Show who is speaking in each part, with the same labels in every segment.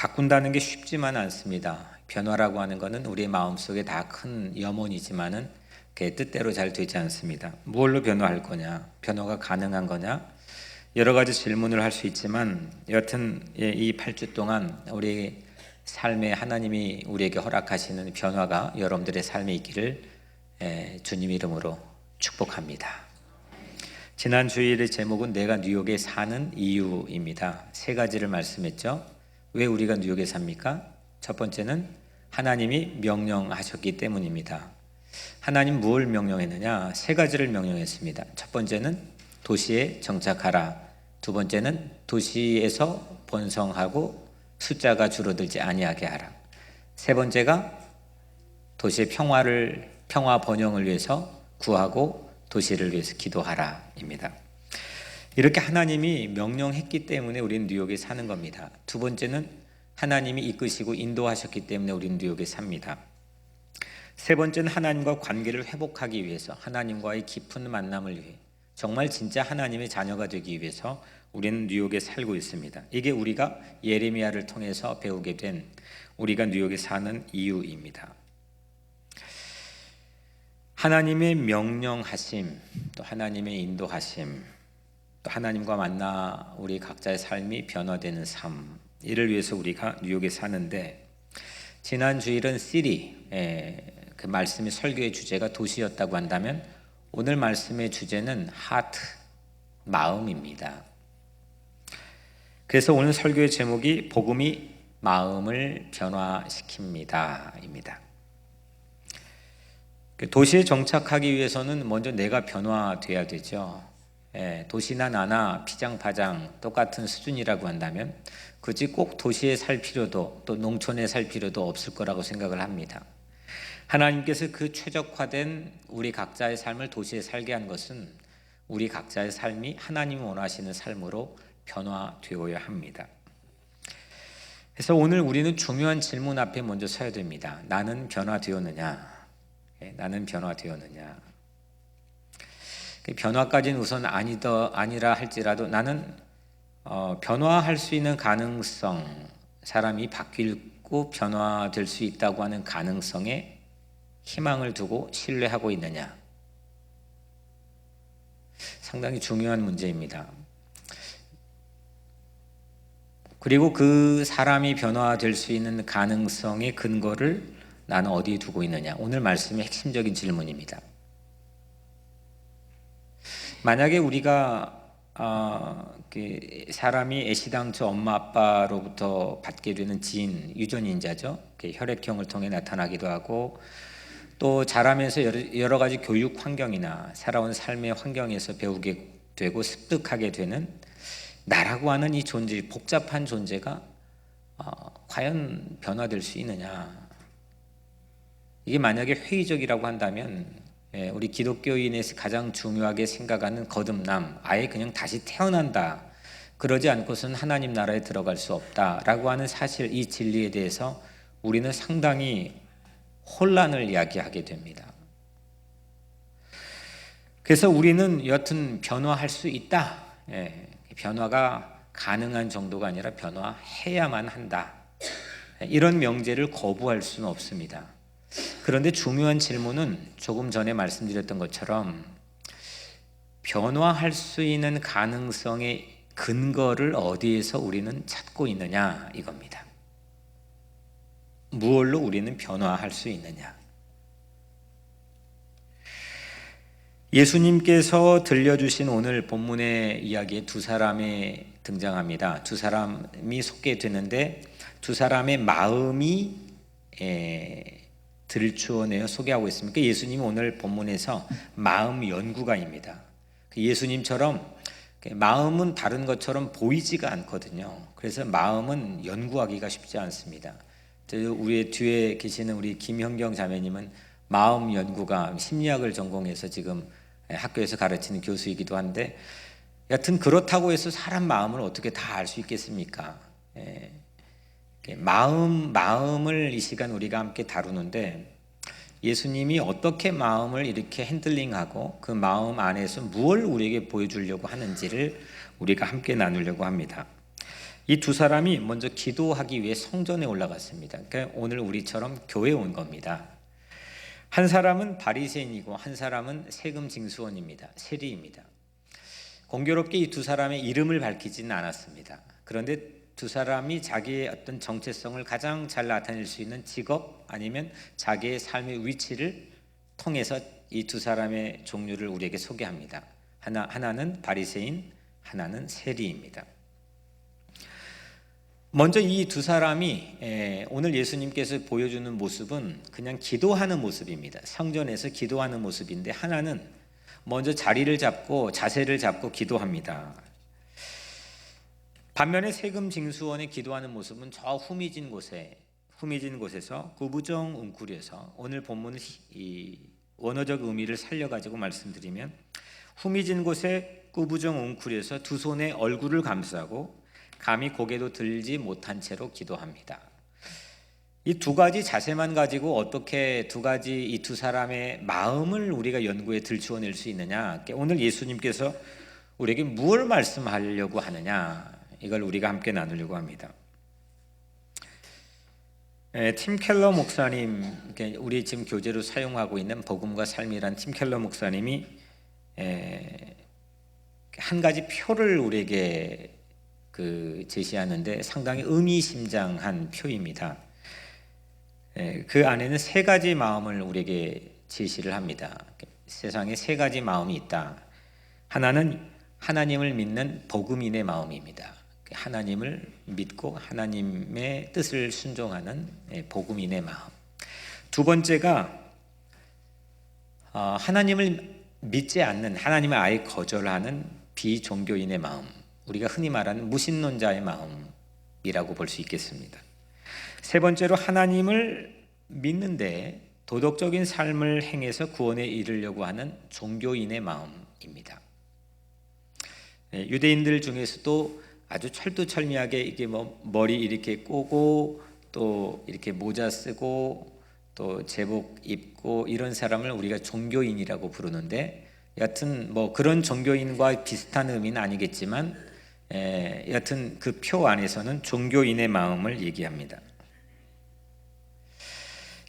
Speaker 1: 바꾼다는 게 쉽지만 않습니다. 변화라고 하는 것은 우리의 마음속에 다 큰 염원이지만은 그게 뜻대로 잘 되지 않습니다. 무엇로 변화할 거냐? 변화가 가능한 거냐? 여러 가지 질문을 할 수 있지만 여하튼 이 8주 동안 우리 삶에 하나님이 우리에게 허락하시는 변화가 여러분들의 삶에 있기를 주님 이름으로 축복합니다. 지난 주일의 제목은 내가 뉴욕에 사는 이유입니다. 세 가지를 말씀했죠. 왜 우리가 뉴욕에 삽니까? 첫 번째는 하나님이 명령하셨기 때문입니다. 하나님 무엇을 명령했느냐? 세 가지를 명령했습니다. 첫 번째는 도시에 정착하라. 두 번째는 도시에서 번성하고 숫자가 줄어들지 아니하게 하라. 세 번째가 도시의 평화 번영을 위해서 구하고 도시를 위해서 기도하라입니다. 이렇게 하나님이 명령했기 때문에 우리는 뉴욕에 사는 겁니다. 두 번째는 하나님이 이끄시고 인도하셨기 때문에 우리는 뉴욕에 삽니다. 세 번째는 하나님과 관계를 회복하기 위해서, 하나님과의 깊은 만남을 위해, 정말 진짜 하나님의 자녀가 되기 위해서 우리는 뉴욕에 살고 있습니다. 이게 우리가 예레미야를 통해서 배우게 된 우리가 뉴욕에 사는 이유입니다. 하나님의 명령하심, 또 하나님의 인도하심, 또 하나님과 만나 우리 각자의 삶이 변화되는 삶, 이를 위해서 우리가 뉴욕에 사는데, 지난 주일은 시리, 그 말씀의 설교의 주제가 도시였다고 한다면 오늘 말씀의 주제는 하트, 마음입니다. 그래서 오늘 설교의 제목이 복음이 마음을 변화시킵니다 입니다. 도시에 정착하기 위해서는 먼저 내가 변화돼야 되죠. 도시나 나나 피장파장 똑같은 수준이라고 한다면 굳이 꼭 도시에 살 필요도 또 농촌에 살 필요도 없을 거라고 생각을 합니다. 하나님께서 그 최적화된 우리 각자의 삶을 도시에 살게 한 것은 우리 각자의 삶이 하나님이 원하시는 삶으로 변화되어야 합니다. 그래서 오늘 우리는 중요한 질문 앞에 먼저 서야 됩니다. 나는 변화되었느냐? 나는 변화되었느냐? 변화까지는 우선 아니라 할지라도 나는 변화할 수 있는 가능성, 사람이 바뀌고 변화될 수 있다고 하는 가능성에 희망을 두고 신뢰하고 있느냐? 상당히 중요한 문제입니다. 그리고 그 사람이 변화될 수 있는 가능성의 근거를 나는 어디에 두고 있느냐? 오늘 말씀의 핵심적인 질문입니다. 만약에 우리가 사람이 애시당초 엄마 아빠로부터 받게 되는 지인, 유전인자죠. 혈액형을 통해 나타나기도 하고 또 자라면서 여러 가지 교육 환경이나 살아온 삶의 환경에서 배우게 되고 습득하게 되는 나라고 하는 이 존재, 복잡한 존재가 과연 변화될 수 있느냐? 이게 만약에 회의적이라고 한다면 우리 기독교인에서 가장 중요하게 생각하는 거듭남, 아예 그냥 다시 태어난다, 그러지 않고서는 하나님 나라에 들어갈 수 없다라고 하는 사실, 이 진리에 대해서 우리는 상당히 혼란을 이야기하게 됩니다. 그래서 우리는 여튼 변화할 수 있다, 변화가 가능한 정도가 아니라 변화해야만 한다, 이런 명제를 거부할 수는 없습니다. 그런데 중요한 질문은 조금 전에 말씀드렸던 것처럼 변화할 수 있는 가능성의 근거를 어디에서 우리는 찾고 있느냐, 이겁니다. 무엇로 우리는 변화할 수 있느냐? 예수님께서 들려주신 오늘 본문의 이야기에 두 사람이 등장합니다. 두 사람이 소개되는데 두 사람의 마음이 들추어내어 소개하고 있습니다. 예수님은 오늘 본문에서 마음 연구가입니다. 예수님처럼 마음은 다른 것처럼 보이지가 않거든요. 그래서 마음은 연구하기가 쉽지 않습니다. 우리 뒤에 계시는 우리 김현경 자매님은 마음 연구가, 심리학을 전공해서 지금 학교에서 가르치는 교수이기도 한데, 여튼 그렇다고 해서 사람 마음을 어떻게 다 알 수 있겠습니까? 마음을 이 시간 우리가 함께 다루는데, 예수님이 어떻게 마음을 이렇게 핸들링하고 그 마음 안에서 무엇을 우리에게 보여주려고 하는지를 우리가 함께 나누려고 합니다. 이 두 사람이 먼저 기도하기 위해 성전에 올라갔습니다. 그러니까 오늘 우리처럼 교회에 온 겁니다. 한 사람은 바리새인이고 한 사람은 세금 징수원입니다. 세리입니다. 공교롭게 이 두 사람의 이름을 밝히지는 않았습니다. 그런데 두 사람이 자기의 어떤 정체성을 가장 잘 나타낼 수 있는 직업 아니면 자기의 삶의 위치를 통해서 이 두 사람의 종류를 우리에게 소개합니다. 하나는 바리새인, 하나는 세리입니다. 먼저 이 두 사람이 오늘 예수님께서 보여주는 모습은 그냥 기도하는 모습입니다. 성전에서 기도하는 모습인데 하나는 먼저 자리를 잡고 자세를 잡고 기도합니다. 반면에 세금 징수원의 기도하는 모습은 저 후미진 곳에서 구부정 웅크려서 오늘 본문 이 원어적 의미를 살려가지고 말씀드리면 후미진 곳에 구부정 웅크려서 두 손에 얼굴을 감싸고 감히 고개도 들지 못한 채로 기도합니다. 이 두 가지 자세만 가지고 어떻게 이 두 사람의 마음을 우리가 연구에 들추어낼 수 있느냐? 오늘 예수님께서 우리에게 무엇을 말씀하려고 하느냐? 이걸 우리가 함께 나누려고 합니다. 팀 켈러 목사님, 우리 지금 교재로 사용하고 있는 복음과 삶이란 팀 켈러 목사님이 한 가지 표를 우리에게 제시하는데 상당히 의미심장한 표입니다. 그 안에는 세 가지 마음을 우리에게 제시를 합니다. 세상에 세 가지 마음이 있다. 하나는 하나님을 믿는 복음인의 마음입니다. 하나님을 믿고 하나님의 뜻을 순종하는 복음인의 마음. 두 번째가 하나님을 믿지 않는, 하나님을 아예 거절하는 비종교인의 마음. 우리가 흔히 말하는 무신론자의 마음이라고 볼 수 있겠습니다. 세 번째로 하나님을 믿는데 도덕적인 삶을 행해서 구원에 이르려고 하는 종교인의 마음입니다. 유대인들 중에서도 아주 철두철미하게 이게 머리 이렇게 꼬고 또 이렇게 모자 쓰고 또 제복 입고 이런 사람을 우리가 종교인이라고 부르는데 여하튼 그런 종교인과 비슷한 의미는 아니겠지만 여하튼 그 표 안에서는 종교인의 마음을 얘기합니다.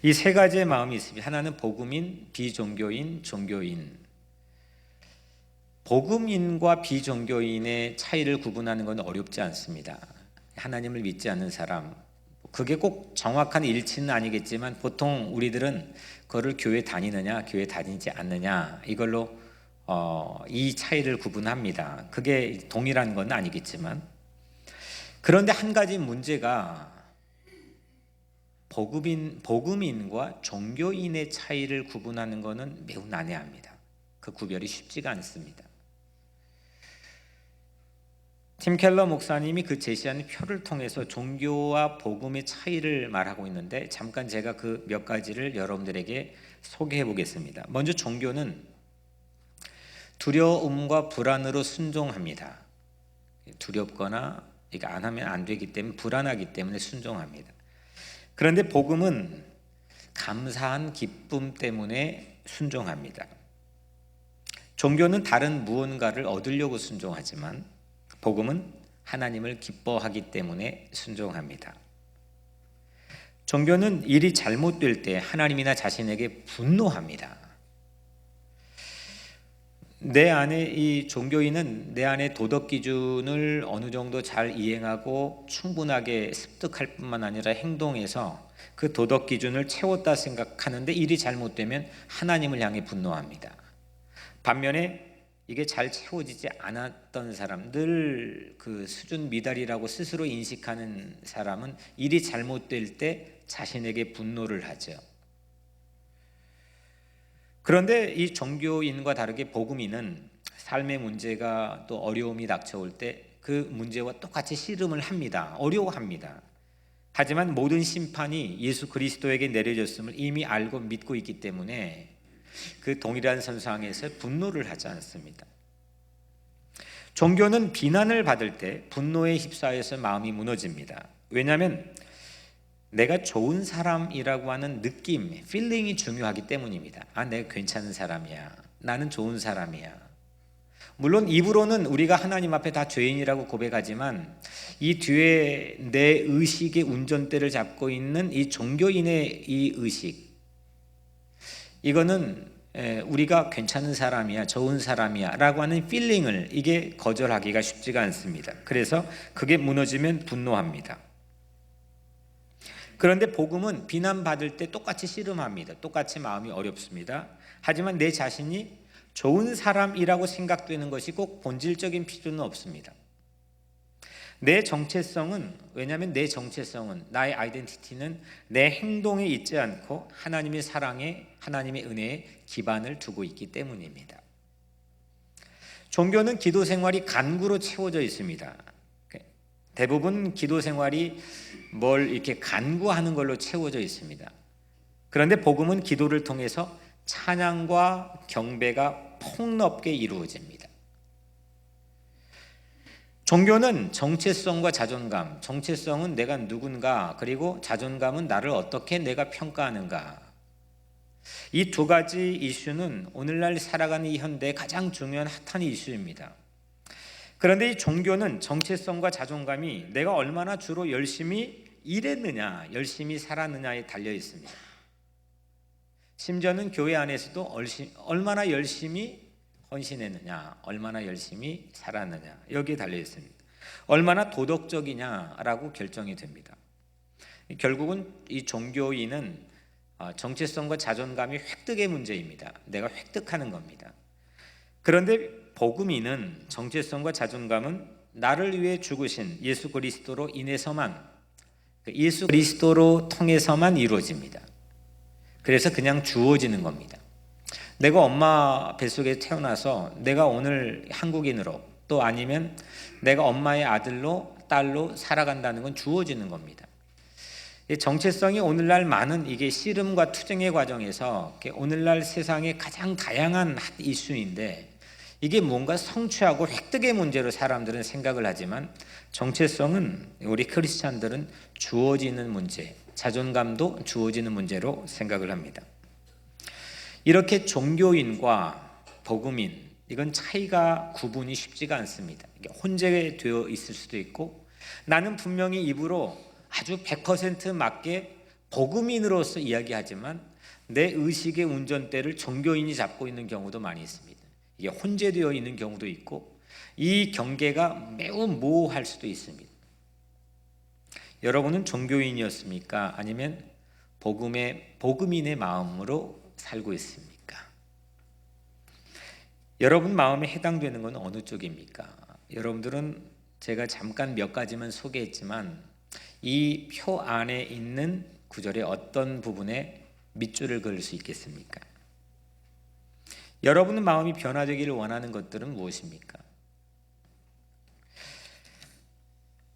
Speaker 1: 이 세 가지의 마음이 있습니다. 하나는 복음인, 비종교인, 종교인. 복음인과 비종교인의 차이를 구분하는 건 어렵지 않습니다. 하나님을 믿지 않는 사람, 그게 꼭 정확한 일치는 아니겠지만 보통 우리들은 그거를 교회 다니느냐, 교회 다니지 않느냐 이걸로 이 차이를 구분합니다. 그게 동일한 건 아니겠지만 그런데 한 가지 문제가 복음인과 종교인의 차이를 구분하는 것은 매우 난해합니다. 그 구별이 쉽지가 않습니다. 팀 켈러 목사님이 그 제시하는 표를 통해서 종교와 복음의 차이를 말하고 있는데 잠깐 제가 그 몇 가지를 여러분들에게 소개해 보겠습니다. 먼저 종교는 두려움과 불안으로 순종합니다. 두렵거나 이거 안 하면 안 되기 때문에 불안하기 때문에 순종합니다. 그런데 복음은 감사한 기쁨 때문에 순종합니다. 종교는 다른 무언가를 얻으려고 순종하지만 복음은 하나님을 기뻐하기 때문에 순종합니다. 종교는 일이 잘못될 때 하나님이나 자신에게 분노합니다. 내 안에 이 종교인은 내 안에 도덕 기준을 어느 정도 잘 이행하고 충분하게 습득할 뿐만 아니라 행동해서 그 도덕 기준을 채웠다 생각하는데 일이 잘못되면 하나님을 향해 분노합니다. 반면에 이게 잘 채워지지 않았던 사람, 늘 그 수준 미달이라고 스스로 인식하는 사람은 일이 잘못될 때 자신에게 분노를 하죠. 그런데 이 종교인과 다르게 복음인은 삶의 문제가 또 어려움이 닥쳐올 때 그 문제와 똑같이 씨름을 합니다. 어려워합니다. 하지만 모든 심판이 예수 그리스도에게 내려졌음을 이미 알고 믿고 있기 때문에 그 동일한 선상에서 분노를 하지 않습니다. 종교는 비난을 받을 때 분노에 휩싸여서 마음이 무너집니다. 왜냐하면 내가 좋은 사람이라고 하는 느낌, 필링이 중요하기 때문입니다. 내가 괜찮은 사람이야. 나는 좋은 사람이야. 물론 입으로는 우리가 하나님 앞에 다 죄인이라고 고백하지만 이 뒤에 내 의식의 운전대를 잡고 있는 이 종교인의 이 의식, 이거는 우리가 괜찮은 사람이야, 좋은 사람이야 라고 하는 필링을 이게 거절하기가 쉽지가 않습니다. 그래서 그게 무너지면 분노합니다. 그런데 복음은 비난받을 때 똑같이 씨름합니다. 똑같이 마음이 어렵습니다. 하지만 내 자신이 좋은 사람이라고 생각되는 것이 꼭 본질적인 필요는 없습니다. 내 정체성은, 왜냐하면 내 정체성은, 나의 아이덴티티는 내 행동에 있지 않고 하나님의 사랑에, 하나님의 은혜에 기반을 두고 있기 때문입니다. 종교는 기도 생활이 간구로 채워져 있습니다. 대부분 기도 생활이 뭘 이렇게 간구하는 걸로 채워져 있습니다. 그런데 복음은 기도를 통해서 찬양과 경배가 폭넓게 이루어집니다. 종교는 정체성과 자존감, 정체성은 내가 누군가, 그리고 자존감은 나를 어떻게 내가 평가하는가. 이 두 가지 이슈는 오늘날 살아가는 이 현대의 가장 중요한 핫한 이슈입니다. 그런데 이 종교는 정체성과 자존감이 내가 얼마나 주로 열심히 일했느냐, 열심히 살았느냐에 달려 있습니다. 심지어는 교회 안에서도 얼마나 열심히 헌신했느냐, 얼마나 열심히 살았느냐, 여기에 달려 있습니다. 얼마나 도덕적이냐라고 결정이 됩니다. 결국은 이 종교인은 정체성과 자존감이 획득의 문제입니다. 내가 획득하는 겁니다. 그런데 복음인은 정체성과 자존감은 나를 위해 죽으신 예수 그리스도로 인해서만, 예수 그리스도로 통해서만 이루어집니다. 그래서 그냥 주어지는 겁니다. 내가 엄마 뱃속에 태어나서 내가 오늘 한국인으로, 또 아니면 내가 엄마의 아들로 딸로 살아간다는 건 주어지는 겁니다. 정체성이 오늘날 많은 이게 씨름과 투쟁의 과정에서 오늘날 세상의 가장 다양한 이슈인데, 이게 뭔가 성취하고 획득의 문제로 사람들은 생각을 하지만 정체성은 우리 크리스찬들은 주어지는 문제, 자존감도 주어지는 문제로 생각을 합니다. 이렇게 종교인과 복음인, 이건 차이가 구분이 쉽지가 않습니다. 혼재되어 있을 수도 있고, 나는 분명히 입으로 아주 100% 맞게 복음인으로서 이야기하지만 내 의식의 운전대를 종교인이 잡고 있는 경우도 많이 있습니다. 이게 혼재되어 있는 경우도 있고, 이 경계가 매우 모호할 수도 있습니다. 여러분은 종교인이었습니까? 아니면 복음인의 마음으로 살고 있습니까? 여러분 마음에 해당되는 건 어느 쪽입니까? 여러분들은 제가 잠깐 몇 가지만 소개했지만 이 표 안에 있는 구절의 어떤 부분에 밑줄을 그을 수 있겠습니까? 여러분의 마음이 변화되기를 원하는 것들은 무엇입니까?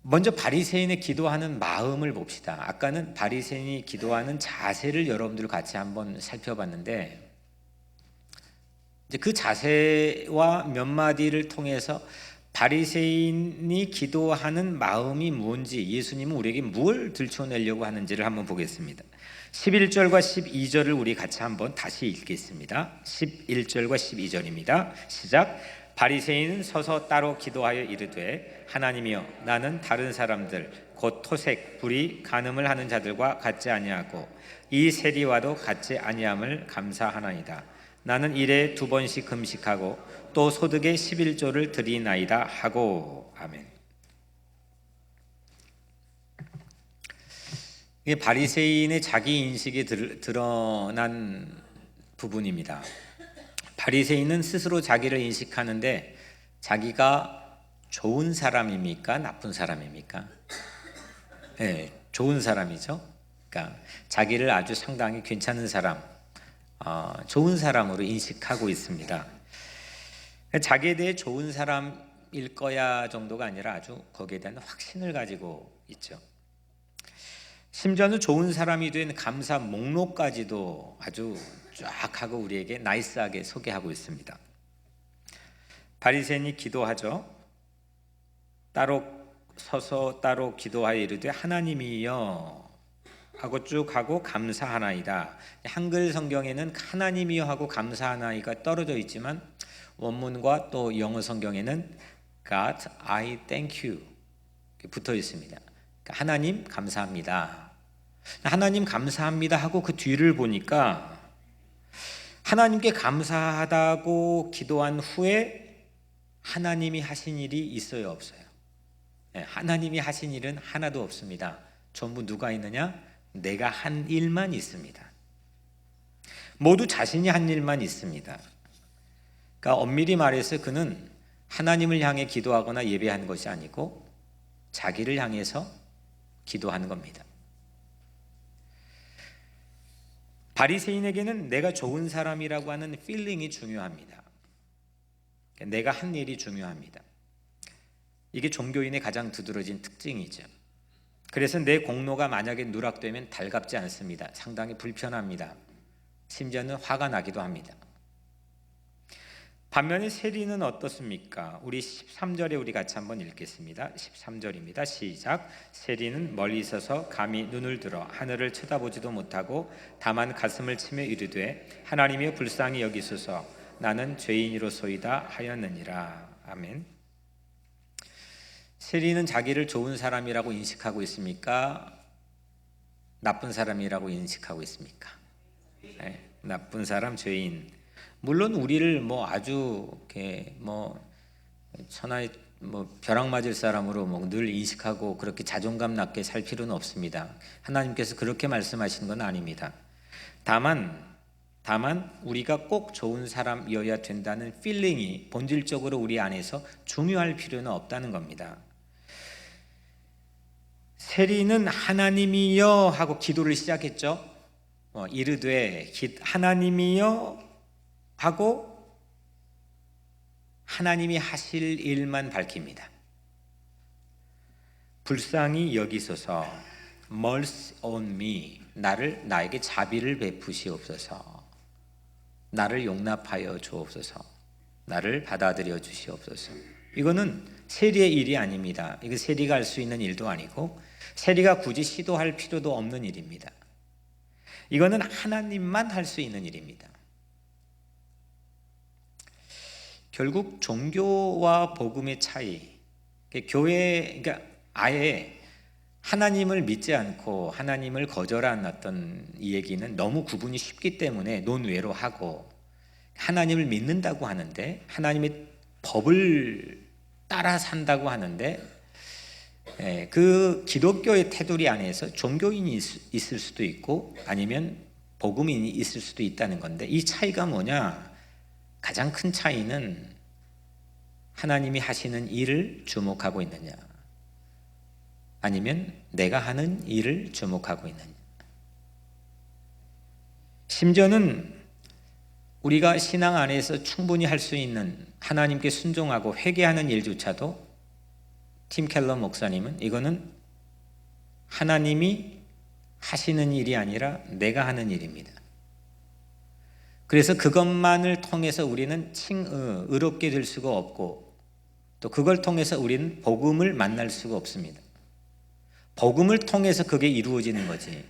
Speaker 1: 먼저 바리새인의 기도하는 마음을 봅시다. 아까는 바리새인이 기도하는 자세를 여러분들 같이 한번 살펴봤는데, 이제 그 자세와 몇 마디를 통해서 바리새인이 기도하는 마음이 뭔지, 예수님은 우리에게 뭘 들춰내려고 하는지를 한번 보겠습니다. 11절과 12절을 우리 같이 한번 다시 읽겠습니다. 11절과 12절입니다. 시작. 바리새인은 서서 따로 기도하여 이르되, 하나님이여, 나는 다른 사람들 곧 토색, 불의, 간음을 하는 자들과 같지 아니하고 이 세리와도 같지 아니함을 감사하나이다. 나는 일에 2번씩 금식하고 또 소득의 11조를 드리나이다 하고. 아멘. 이게 바리새인의 자기 인식이 드러난 부분입니다. 바리새인은 스스로 자기를 인식하는데 자기가 좋은 사람입니까? 나쁜 사람입니까? 네, 좋은 사람이죠. 그러니까 자기를 아주 상당히 괜찮은 사람, 좋은 사람으로 인식하고 있습니다. 자기에 대해 좋은 사람일 거야 정도가 아니라 아주 거기에 대한 확신을 가지고 있죠. 심지어는 좋은 사람이 된 감사 목록까지도 아주 쫙 하고 우리에게 나이스하게 소개하고 있습니다. 바리새인이 기도하죠. 따로 서서 따로 기도하여 이르되, 하나님이여 하고 쭉 하고 감사하나이다. 한글 성경에는 하나님이여 하고 감사하나이가 떨어져 있지만 원문과 또 영어 성경에는 God, I thank you 붙어 있습니다. 하나님 감사합니다. 하나님 감사합니다 하고 그 뒤를 보니까 하나님께 감사하다고 기도한 후에 하나님이 하신 일이 있어요, 없어요? 하나님이 하신 일은 하나도 없습니다. 전부 누가 있느냐? 내가 한 일만 있습니다. 모두 자신이 한 일만 있습니다. 그러니까 엄밀히 말해서 그는 하나님을 향해 기도하거나 예배하는 것이 아니고 자기를 향해서 기도하는 겁니다. 바리새인에게는 내가 좋은 사람이라고 하는 필링이 중요합니다. 내가 한 일이 중요합니다. 이게 종교인의 가장 두드러진 특징이죠. 그래서 내 공로가 만약에 누락되면 달갑지 않습니다. 상당히 불편합니다. 심지어는 화가 나기도 합니다. 반면에 세리는 어떻습니까? 우리 13절에 우리 같이 한번 읽겠습니다. 13절입니다. 시작. 세리는 멀리 있어서 감히 눈을 들어 하늘을 쳐다보지도 못하고 다만 가슴을 치며 이르되 하나님이여 불쌍히 여기소서 나는 죄인이로소이다 하였느니라. 아멘. 세리는 자기를 좋은 사람이라고 인식하고 있습니까? 나쁜 사람이라고 인식하고 있습니까? 네, 나쁜 사람, 죄인. 물론 우리를 아주 이렇게 천하의 벼락 맞을 사람으로 늘 인식하고 그렇게 자존감 낮게 살 필요는 없습니다. 하나님께서 그렇게 말씀하시는 건 아닙니다. 다만 우리가 꼭 좋은 사람이어야 된다는 필링이 본질적으로 우리 안에서 중요할 필요는 없다는 겁니다. 세리는 하나님이여 하고 기도를 시작했죠. 이르되 하나님이여 하고 하나님이 하실 일만 밝힙니다. 불쌍히 여기소서, mercy on me, 나에게 자비를 베푸시옵소서, 나를 용납하여 주옵소서, 나를 받아들여 주시옵소서. 이거는 세리의 일이 아닙니다. 이거 세리가 할 수 있는 일도 아니고 세리가 굳이 시도할 필요도 없는 일입니다. 이거는 하나님만 할 수 있는 일입니다. 결국 종교와 복음의 차이, 그러니까 아예 하나님을 믿지 않고 하나님을 거절한 어떤 이 얘기는 너무 구분이 쉽기 때문에 논외로 하고, 하나님을 믿는다고 하는데 하나님의 법을 따라 산다고 하는데 그 기독교의 테두리 안에서 종교인이 있을 수도 있고 아니면 복음인이 있을 수도 있다는 건데, 이 차이가 뭐냐? 가장 큰 차이는 하나님이 하시는 일을 주목하고 있느냐 아니면 내가 하는 일을 주목하고 있느냐. 심지어는 우리가 신앙 안에서 충분히 할 수 있는 하나님께 순종하고 회개하는 일조차도 팀 켈러 목사님은 이거는 하나님이 하시는 일이 아니라 내가 하는 일입니다. 그래서 그것만을 통해서 우리는 의롭게 될 수가 없고 또 그걸 통해서 우리는 복음을 만날 수가 없습니다. 복음을 통해서 그게 이루어지는 거지.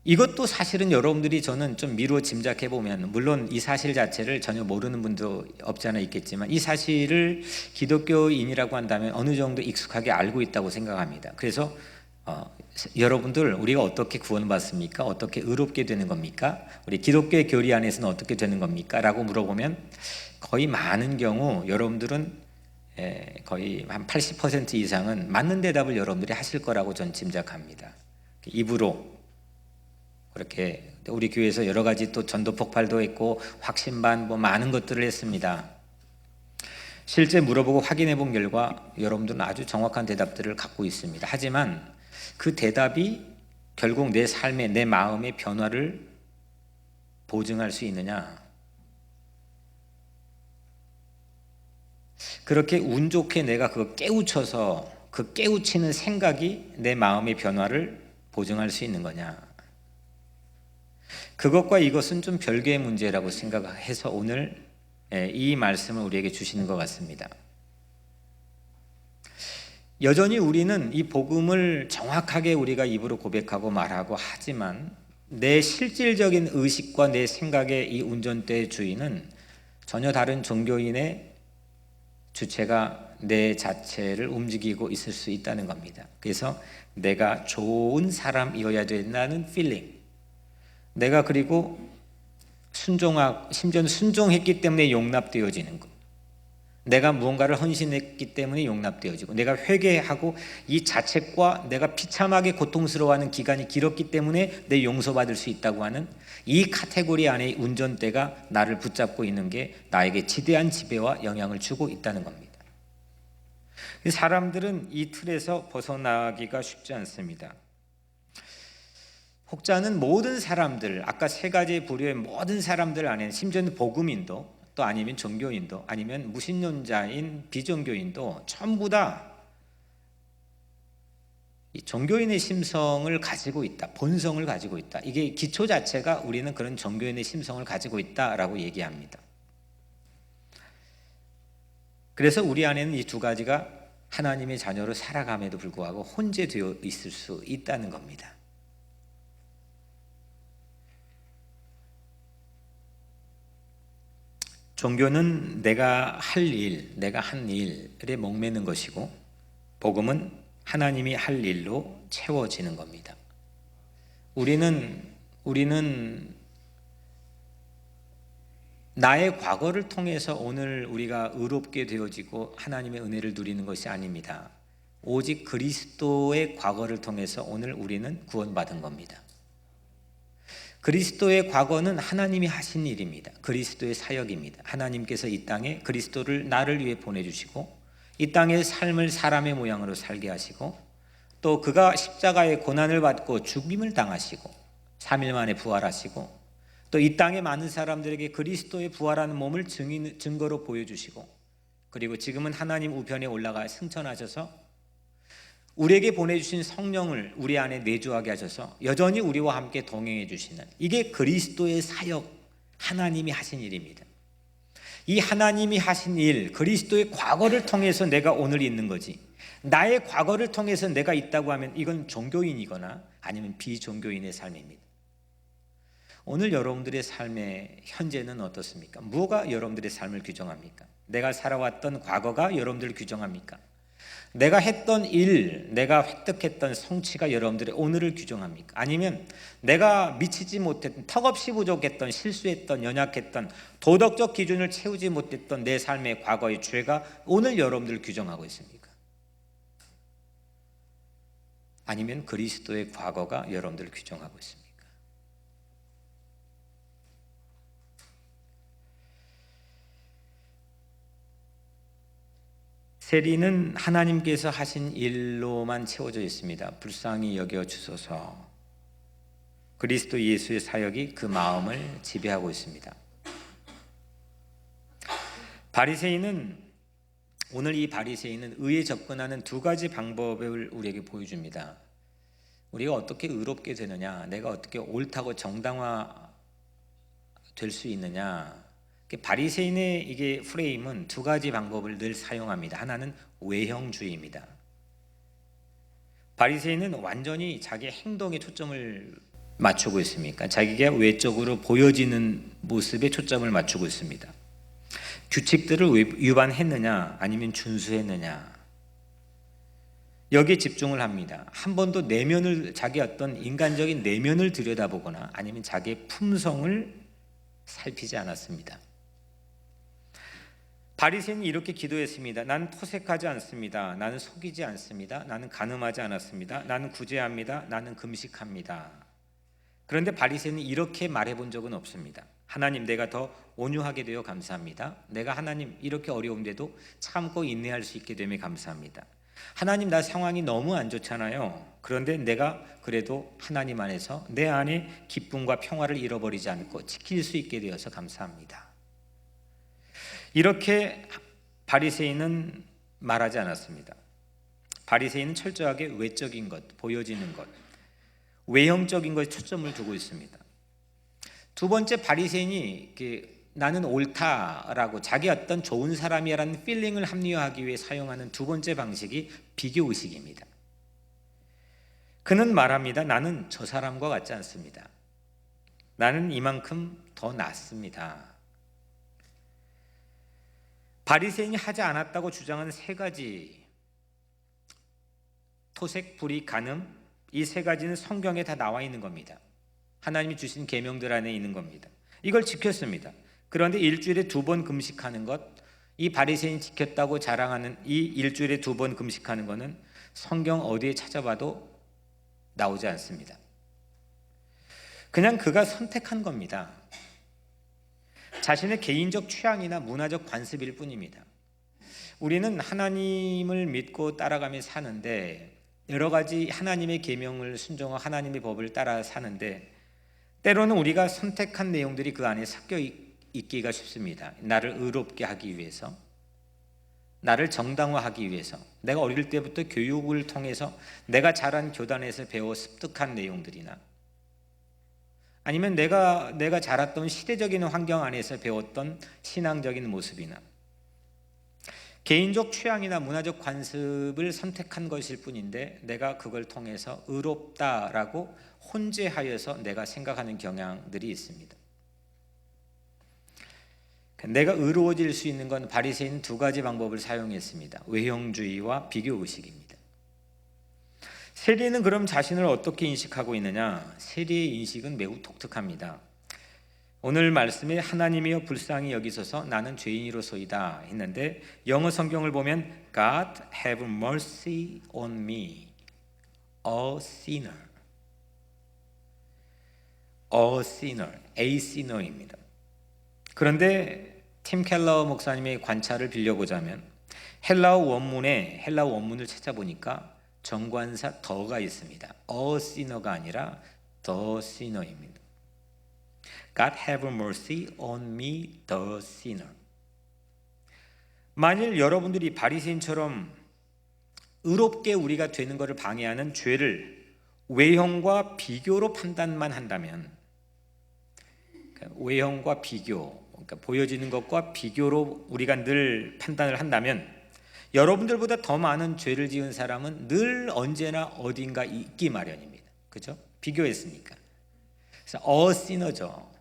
Speaker 1: 이것도 사실은 여러분들이 저는 좀 미루어 짐작해 보면, 물론 이 사실 자체를 전혀 모르는 분도 없지 않아 있겠지만 이 사실을 기독교인이라고 한다면 어느 정도 익숙하게 알고 있다고 생각합니다. 그래서 여러분들, 우리가 어떻게 구원받습니까? 어떻게 의롭게 되는 겁니까? 우리 기독교의 교리 안에서는 어떻게 되는 겁니까? 라고 물어보면 거의 많은 경우 여러분들은 거의 한 80% 이상은 맞는 대답을 여러분들이 하실 거라고 전 짐작합니다. 입으로 그렇게, 우리 교회에서 여러 가지 또 전도 폭발도 했고 확신반 많은 것들을 했습니다. 실제 물어보고 확인해 본 결과 여러분들은 아주 정확한 대답들을 갖고 있습니다. 하지만 그 대답이 결국 내 삶의, 내 마음의 변화를 보증할 수 있느냐? 그렇게 운 좋게 내가 그거 깨우쳐서 그 깨우치는 생각이 내 마음의 변화를 보증할 수 있는 거냐? 그것과 이것은 좀 별개의 문제라고 생각해서 오늘 이 말씀을 우리에게 주시는 것 같습니다. 여전히 우리는 이 복음을 정확하게 우리가 입으로 고백하고 말하고 하지만 내 실질적인 의식과 내 생각의 이 운전대의 주인은 전혀 다른 종교인의 주체가 내 자체를 움직이고 있을 수 있다는 겁니다. 그래서 내가 좋은 사람이어야 된다는 필링, 내가 그리고 심지어는 순종했기 때문에 용납되어지는 것, 내가 무언가를 헌신했기 때문에 용납되어지고, 내가 회개하고 이 자책과 내가 비참하게 고통스러워하는 기간이 길었기 때문에 내 용서받을 수 있다고 하는 이 카테고리 안에 운전대가 나를 붙잡고 있는 게 나에게 지대한 지배와 영향을 주고 있다는 겁니다. 사람들은 이 틀에서 벗어나기가 쉽지 않습니다. 혹자는 모든 사람들, 아까 세 가지 부류의 모든 사람들 안에, 심지어는 복음인도, 또 아니면 종교인도, 아니면 무신론자인 비종교인도 전부 다 이 종교인의 심성을 가지고 있다, 본성을 가지고 있다. 이게 기초 자체가 우리는 그런 종교인의 심성을 가지고 있다라고 얘기합니다. 그래서 우리 안에는 이 두 가지가 하나님의 자녀로 살아감에도 불구하고 혼재되어 있을 수 있다는 겁니다. 종교는 내가 할 일, 내가 한 일에 목매는 것이고, 복음은 하나님이 할 일로 채워지는 겁니다. 우리는 나의 과거를 통해서 오늘 우리가 의롭게 되어지고 하나님의 은혜를 누리는 것이 아닙니다. 오직 그리스도의 과거를 통해서 오늘 우리는 구원받은 겁니다. 그리스도의 과거는 하나님이 하신 일입니다. 그리스도의 사역입니다. 하나님께서 이 땅에 그리스도를 나를 위해 보내주시고 이 땅의 삶을 사람의 모양으로 살게 하시고, 또 그가 십자가의 고난을 받고 죽임을 당하시고 3일 만에 부활하시고, 또 이 땅의 많은 사람들에게 그리스도의 부활하는 몸을 증거로 보여주시고, 그리고 지금은 하나님 우편에 올라가 승천하셔서 우리에게 보내주신 성령을 우리 안에 내주하게 하셔서 여전히 우리와 함께 동행해 주시는, 이게 그리스도의 사역, 하나님이 하신 일입니다. 이 하나님이 하신 일, 그리스도의 과거를 통해서 내가 오늘 있는 거지, 나의 과거를 통해서 내가 있다고 하면 이건 종교인이거나 아니면 비종교인의 삶입니다. 오늘 여러분들의 삶의 현재는 어떻습니까? 뭐가 여러분들의 삶을 규정합니까? 내가 살아왔던 과거가 여러분들을 규정합니까? 내가 했던 일, 내가 획득했던 성취가 여러분들의 오늘을 규정합니까? 아니면 내가 미치지 못했던, 턱없이 부족했던, 실수했던, 연약했던, 도덕적 기준을 채우지 못했던 내 삶의 과거의 죄가 오늘 여러분들을 규정하고 있습니까? 아니면 그리스도의 과거가 여러분들을 규정하고 있습니까? 세리는 하나님께서 하신 일로만 채워져 있습니다. 불쌍히 여겨 주소서. 그리스도 예수의 사역이 그 마음을 지배하고 있습니다. 바리새인은, 오늘 이 바리새인은 의에 접근하는 두 가지 방법을 우리에게 보여줍니다. 우리가 어떻게 의롭게 되느냐, 내가 어떻게 옳다고 정당화 될 수 있느냐. 바리새인의 이게 프레임은 두 가지 방법을 늘 사용합니다. 하나는 외형주의입니다. 바리새인은 완전히 자기 행동에 초점을 맞추고 있습니까? 자기가 외적으로 보여지는 모습에 초점을 맞추고 있습니다. 규칙들을 위반했느냐 아니면 준수했느냐, 여기에 집중을 합니다. 한 번도 내면을, 자기 어떤 인간적인 내면을 들여다보거나 아니면 자기의 품성을 살피지 않았습니다. 바리새인이 이렇게 기도했습니다. 나는 토색하지 않습니다. 나는 속이지 않습니다. 나는 간음하지 않았습니다. 나는 구제합니다. 나는 금식합니다. 그런데 바리새인이 이렇게 말해본 적은 없습니다. 하나님, 내가 더 온유하게 되어 감사합니다. 내가 하나님 이렇게 어려운데도 참고 인내할 수 있게 되며 감사합니다. 하나님, 나 상황이 너무 안 좋잖아요. 그런데 내가 그래도 하나님 안에서 내 안에 기쁨과 평화를 잃어버리지 않고 지킬 수 있게 되어서 감사합니다. 이렇게 바리새인은 말하지 않았습니다. 바리새인은 철저하게 외적인 것, 보여지는 것, 외형적인 것에 초점을 두고 있습니다. 두 번째, 바리새인이 나는 옳다라고 자기 어떤 좋은 사람이라는 필링을 합리화하기 위해 사용하는 두 번째 방식이 비교의식입니다. 그는 말합니다. 나는 저 사람과 같지 않습니다. 나는 이만큼 더 낫습니다. 바리새인이 하지 않았다고 주장하는 세 가지, 토색, 불의, 간음, 이 세 가지는 성경에 다 나와 있는 겁니다. 하나님이 주신 계명들 안에 있는 겁니다. 이걸 지켰습니다. 그런데 일주일에 2번 금식하는 것, 이 바리새인이 지켰다고 자랑하는 이 일주일에 2번 금식하는 것은 성경 어디에 찾아봐도 나오지 않습니다. 그냥 그가 선택한 겁니다. 자신의 개인적 취향이나 문화적 관습일 뿐입니다. 우리는 하나님을 믿고 따라가며 사는데, 여러 가지 하나님의 계명을 순종하고 하나님의 법을 따라 사는데, 때로는 우리가 선택한 내용들이 그 안에 섞여 있기가 쉽습니다. 나를 의롭게 하기 위해서, 나를 정당화하기 위해서, 내가 어릴 때부터 교육을 통해서 내가 자란 교단에서 배워 습득한 내용들이나, 아니면 내가 자랐던 시대적인 환경 안에서 배웠던 신앙적인 모습이나, 개인적 취향이나 문화적 관습을 선택한 것일 뿐인데, 내가 그걸 통해서 의롭다라고 혼재하여서 내가 생각하는 경향들이 있습니다. 내가 의로워질 수 있는 건 바리새인 2가지 방법을 사용했습니다. 외형주의와 비교의식입니다. 세리는 그럼 자신을 어떻게 인식하고 있느냐? 세리의 인식은 매우 독특합니다. 오늘 말씀에 하나님이여 불쌍히 여기소서 나는 죄인이로소이다 했는데, 영어 성경을 보면 God have mercy on me, a sinner. a sinner, a sinner입니다. 그런데 팀 켈러 목사님의 관찰을 빌려보자면, 헬라어 원문을 찾아보니까 정관사 더가 있습니다. a sinner가 아니라 the sinner입니다. God have mercy on me, the sinner. 만일 여러분들이 바리새인처럼 의롭게 우리가 되는 것을 방해하는 죄를 외형과 비교로 판단만 한다면, 외형과 비교, 그러니까 보여지는 것과 비교로 우리가 늘 판단을 한다면, 여러분들보다 더 많은 죄를 지은 사람은 늘 언제나 어딘가 있기 마련입니다. 그죠? 비교했으니까. 그래서 sinner죠.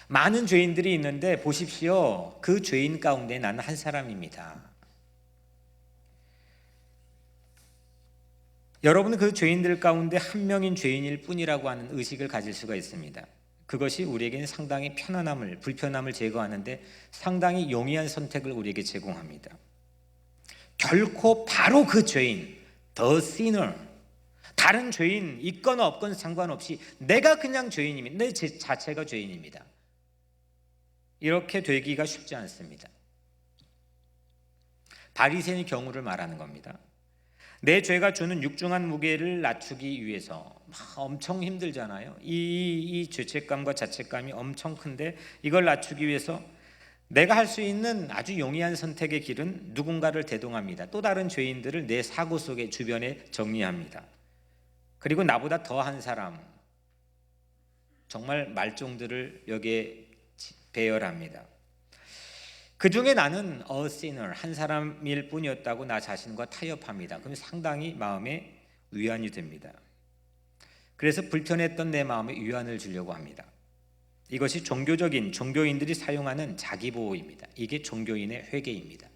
Speaker 1: 많은 죄인들이 있는데 보십시오. 그 죄인 가운데 나는 한 사람입니다. 여러분은 그 죄인들 가운데 한 명인 죄인일 뿐이라고 하는 의식을 가질 수가 있습니다. 그것이 우리에게는 상당히 편안함을, 불편함을 제거하는데 상당히 용이한 선택을 우리에게 제공합니다. 결코 바로 그 죄인, the sinner, 다른 죄인 있거나 없건 상관없이 내가 그냥 죄인입니다. 내 자체가 죄인입니다. 이렇게 되기가 쉽지 않습니다. 바리새인의 경우를 말하는 겁니다. 내 죄가 주는 육중한 무게를 낮추기 위해서 엄청 힘들잖아요. 이 죄책감과 자책감이 엄청 큰데, 이걸 낮추기 위해서 내가 할 수 있는 아주 용이한 선택의 길은 누군가를 대동합니다. 또 다른 죄인들을 내 사고 속에 주변에 정리합니다. 그리고 나보다 더한 사람, 정말 말종들을 여기에 배열합니다. 그 중에 나는 a sinner, 한 사람일 뿐이었다고 나 자신과 타협합니다. 그럼 상당히 마음에 위안이 됩니다. 그래서 불편했던 내 마음에 위안을 주려고 합니다. 이것이 종교인들이 사용하는 자기보호입니다. 이게 종교인의 회개입니다.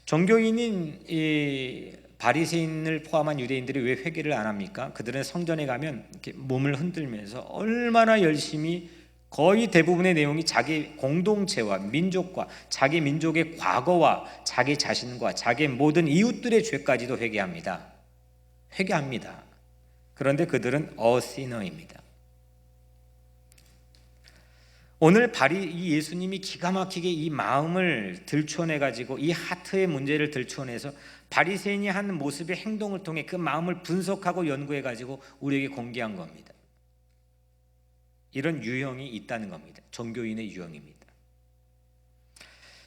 Speaker 1: 종교인인 이 바리새인을 포함한 유대인들이 왜 회개를 안 합니까? 그들은 성전에 가면 이렇게 몸을 흔들면서 얼마나 열심히, 거의 대부분의 내용이 자기 공동체와 민족과 자기 민족의 과거와 자기 자신과 자기 모든 이웃들의 죄까지도 회개합니다. 그런데 그들은 a sinner입니다. 오늘 이 예수님이 기가 막히게 이 마음을 들춰내가지고, 이 하트의 문제를 들춰내서 바리새인이 하는 모습의 행동을 통해 그 마음을 분석하고 연구해가지고 우리에게 공개한 겁니다. 이런 유형이 있다는 겁니다. 종교인의 유형입니다.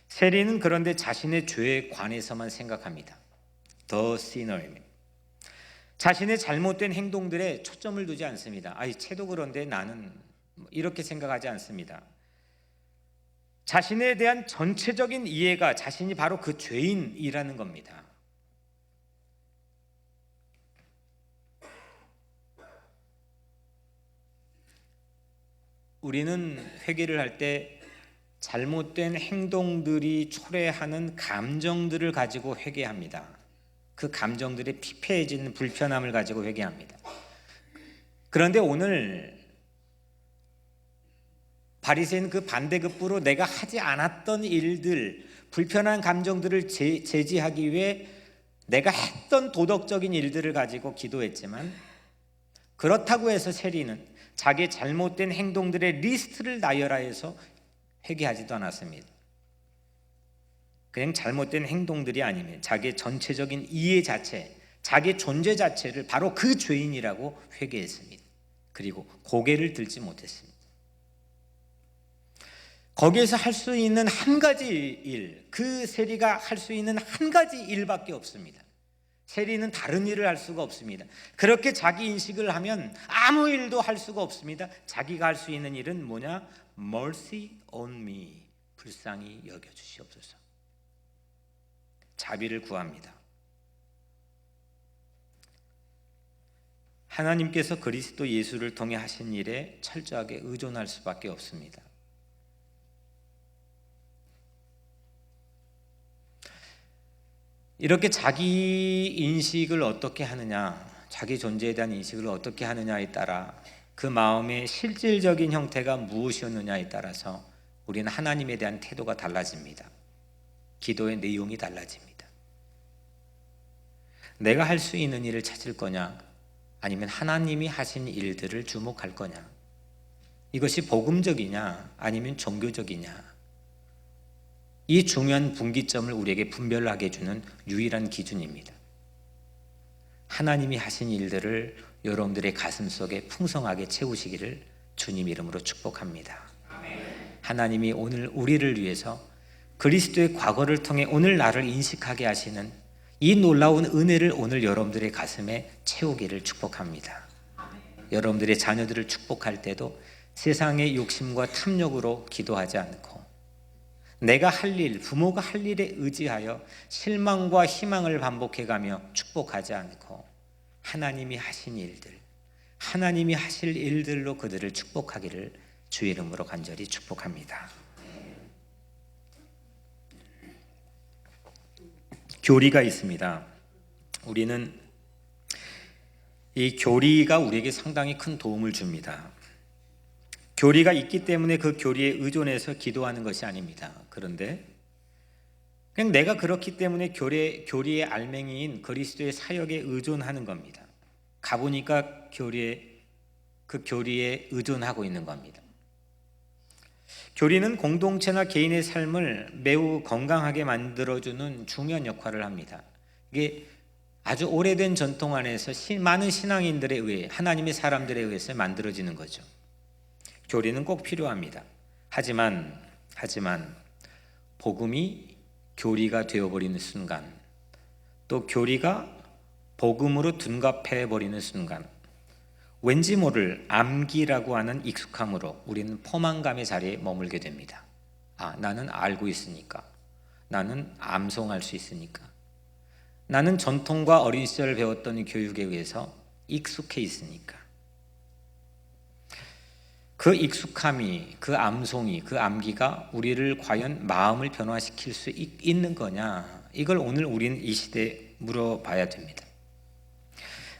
Speaker 1: 세리는 그런데 자신의 죄에 관해서만 생각합니다. the sinner입니다. 자신의 잘못된 행동들에 초점을 두지 않습니다. 쟤도 그런데 나는 이렇게 생각하지 않습니다. 자신에 대한 전체적인 이해가 자신이 바로 그 죄인이라는 겁니다. 우리는 회개를 할 때 잘못된 행동들이 초래하는 감정들을 가지고 회개합니다. 그 감정들이 피폐해지는 불편함을 가지고 회개합니다. 그런데 오늘 바리새인은 그 반대급부로 내가 하지 않았던 일들, 불편한 감정들을 제지하기 위해 내가 했던 도덕적인 일들을 가지고 기도했지만, 그렇다고 해서 세리는 자기의 잘못된 행동들의 리스트를 나열하여서 회개하지도 않았습니다. 그냥 잘못된 행동들이 아니면 자기의 전체적인 이해 자체, 자기의 존재 자체를 바로 그 죄인이라고 회개했습니다. 그리고 고개를 들지 못했습니다. 거기에서 할 수 있는 한 가지 일, 그 세리가 할 수 있는 한 가지 일밖에 없습니다. 세리는 다른 일을 할 수가 없습니다. 그렇게 자기 인식을 하면 아무 일도 할 수가 없습니다. 자기가 할 수 있는 일은 뭐냐? Mercy on me, 불쌍히 여겨주시옵소서. 자비를 구합니다. 하나님께서 그리스도 예수를 통해 하신 일에 철저하게 의존할 수밖에 없습니다. 이렇게 자기 인식을 어떻게 하느냐, 자기 존재에 대한 인식을 어떻게 하느냐에 따라 그 마음의 실질적인 형태가 무엇이었느냐에 따라서 우리는 하나님에 대한 태도가 달라집니다. 기도의 내용이 달라집니다. 내가 할 수 있는 일을 찾을 거냐, 아니면 하나님이 하신 일들을 주목할 거냐, 이것이 복음적이냐 아니면 종교적이냐, 이 중요한 분기점을 우리에게 분별하게 해주는 유일한 기준입니다. 하나님이 하신 일들을 여러분들의 가슴 속에 풍성하게 채우시기를 주님 이름으로 축복합니다. 하나님이 오늘 우리를 위해서 그리스도의 과거를 통해 오늘 나를 인식하게 하시는 이 놀라운 은혜를 오늘 여러분들의 가슴에 채우기를 축복합니다. 여러분들의 자녀들을 축복할 때도 세상의 욕심과 탐욕으로 기도하지 않고, 내가 할 일, 부모가 할 일에 의지하여 실망과 희망을 반복해가며 축복하지 않고, 하나님이 하신 일들, 하나님이 하실 일들로 그들을 축복하기를 주의 이름으로 간절히 축복합니다. 교리가 있습니다. 우리는 이 교리가 우리에게 상당히 큰 도움을 줍니다. 교리가 있기 때문에 그 교리에 의존해서 기도하는 것이 아닙니다. 그런데 그냥 내가 그렇기 때문에 교리의 알맹이인 그리스도의 사역에 의존하는 겁니다. 가보니까 그 교리에 의존하고 있는 겁니다. 교리는 공동체나 개인의 삶을 매우 건강하게 만들어주는 중요한 역할을 합니다. 이게 아주 오래된 전통 안에서 많은 신앙인들에 의해, 하나님의 사람들에 의해서 만들어지는 거죠. 교리는 꼭 필요합니다. 하지만 복음이 교리가 되어버리는 순간, 또 교리가 복음으로 둔갑해버리는 순간, 왠지 모를 암기라고 하는 익숙함으로 우리는 포만감의 자리에 머물게 됩니다. 나는 알고 있으니까, 나는 암송할 수 있으니까, 나는 전통과 어린 시절 배웠던 교육에 의해서 익숙해 있으니까. 그 익숙함이, 그 암송이, 그 암기가 우리를 과연 마음을 변화시킬 수 있는 거냐, 이걸 오늘 우리는 이 시대에 물어봐야 됩니다.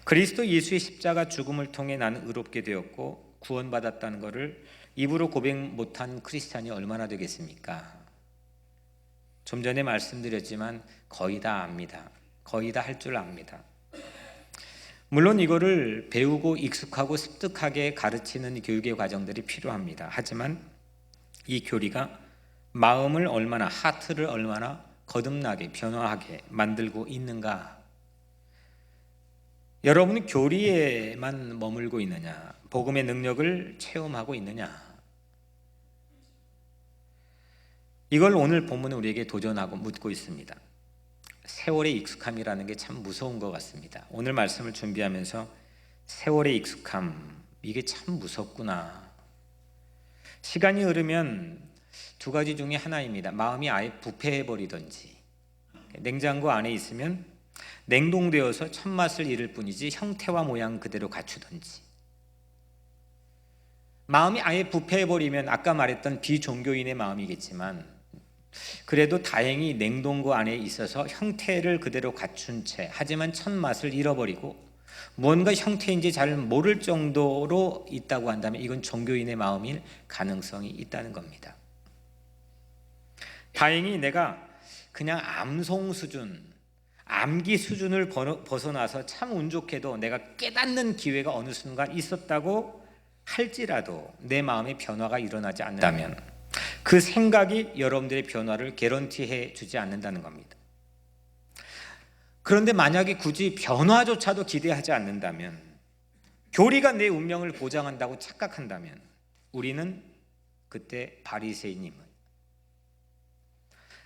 Speaker 1: 그리스도 예수의 십자가 죽음을 통해 나는 의롭게 되었고 구원받았다는 것을 입으로 고백 못한 크리스찬이 얼마나 되겠습니까? 좀 전에 말씀드렸지만 거의 다 압니다. 거의 다 할 줄 압니다. 물론 이거를 배우고 익숙하고 습득하게 가르치는 교육의 과정들이 필요합니다. 하지만 이 교리가 마음을 얼마나, 하트를 얼마나 거듭나게, 변화하게 만들고 있는가? 여러분은 교리에만 머물고 있느냐? 복음의 능력을 체험하고 있느냐? 이걸 오늘 본문은 우리에게 도전하고 묻고 있습니다. 세월의 익숙함이라는 게 참 무서운 것 같습니다. 오늘 말씀을 준비하면서 세월의 익숙함, 이게 참 무섭구나. 시간이 흐르면 두 가지 중에 하나입니다. 마음이 아예 부패해버리든지, 냉장고 안에 있으면 냉동되어서 첫맛을 잃을 뿐이지 형태와 모양 그대로 갖추든지. 마음이 아예 부패해버리면 아까 말했던 비종교인의 마음이겠지만, 그래도 다행히 냉동고 안에 있어서 형태를 그대로 갖춘 채, 하지만 첫 맛을 잃어버리고 뭔가 형태인지 잘 모를 정도로 있다고 한다면 이건 종교인의 마음일 가능성이 있다는 겁니다. 다행히 내가 그냥 암송 수준, 암기 수준을 벗어나서 참 운 좋게도 내가 깨닫는 기회가 어느 순간 있었다고 할지라도 내 마음의 변화가 일어나지 않는다면 그 생각이 여러분들의 변화를 개런티해 주지 않는다는 겁니다. 그런데 만약에 굳이 변화조차도 기대하지 않는다면, 교리가 내 운명을 보장한다고 착각한다면 우리는 그때 바리새인임을,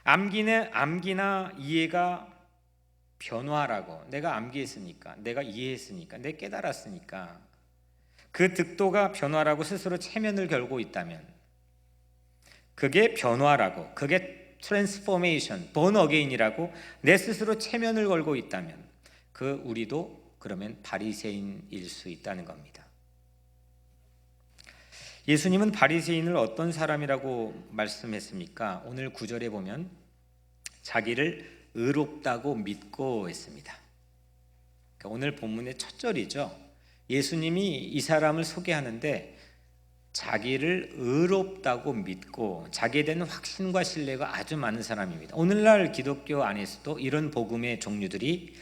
Speaker 1: 암기나 이해가 변화라고, 내가 암기했으니까, 내가 이해했으니까, 내가 깨달았으니까 그 득도가 변화라고 스스로 체면을 걸고 있다면, 그게 변화라고, 그게 트랜스포메이션, 본 어게인이라고 내 스스로 체면을 걸고 있다면 그 우리도 그러면 바리새인일 수 있다는 겁니다. 예수님은 바리새인을 어떤 사람이라고 말씀했습니까? 오늘 9절에 보면 자기를 의롭다고 믿고 했습니다. 그러니까 오늘 본문의 첫 절이죠. 예수님이 이 사람을 소개하는데 자기를 의롭다고 믿고 자기에 대한 확신과 신뢰가 아주 많은 사람입니다. 오늘날 기독교 안에서도 이런 복음의 종류들이